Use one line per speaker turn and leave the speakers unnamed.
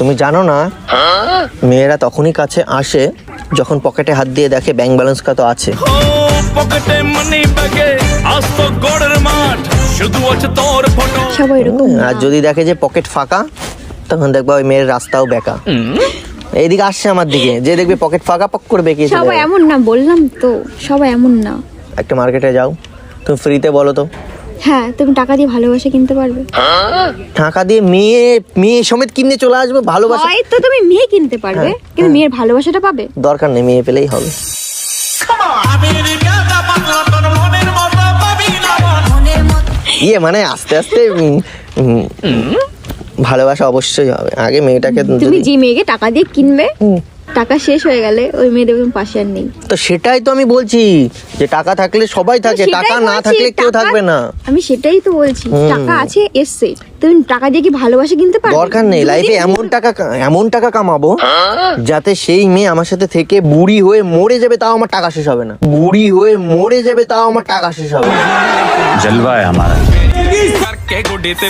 তুমি জানো না মেয়েরা তখনই কাছে আসে যখন পকেটে হাত দিয়ে দেখে ব্যাংক ব্যালেন্স কত আছে।
পকেটে মানি ব্যাগে আজ তো গড়ের মাঠ শুধু আছে তোর ফটো।
সবাই এরকম না।
আর যদি দেখে যে পকেট ফাঁকা তখন দেখবা ওই মেয়ের রাস্তাও বেঁকা। এইদিকে আসছে আমার দিকে, যে দেখবে পকেট ফাঁকা পক করে বেঁকিয়ে চলে
সবাই
যাবে।
এমন না, বললাম তো সবাই এমন না।
একটা মার্কেটে যাও, তুমি ফ্রিতে বলো তো
হ্যাঁ, তুমি টাকা দিয়ে ভালোবাসা কিনতে পারবে?
টাকা দিয়ে মেয়ে সমেত কিনে চলে আসবে ভালোবাসা?
হয়তো তুমি মেয়ে কিনতে পারবে, কিন্তু মেয়ের ভালোবাসাটা পাবে?
দরকার নেই, মেয়ে পেলেই হবে। ইয়ে মানে আস্তে আস্তে ভালোবাসা অবশ্যই হবে। আগে মেয়েটাকে
তুমি যে মেয়েকে টাকা দিয়ে কিনবে, টাকা শেষ হয়ে গেলে ওই মেয়ে দেখবে তুমি পাশে আর নেই।
তো সেটাই তো আমি বলছি যে টাকা থাকলে সবাই থাকে,
সেটাই
টাকা না
বলছি,
থাকলে কেউ
টাকা-
থাকবে না।
আমি সেটাই তো বলছি, টাকা আছে এসছে, তুমি টাকা দিয়ে কি ভালোবাসা কিনতে পারবে?
দরকার নেই, লাইফে এমন টাকা কামাবো যাতে সেই মেয়ে আমার সাথে থেকে বুড়ি হয়ে মরে যাবে তাও আমার টাকা শেষ হবে না। বুড়ি হয়ে মরে যাবে তাও আমার টাকা শেষ হবে না।
जलवा है हमारा करके गुड्डे ते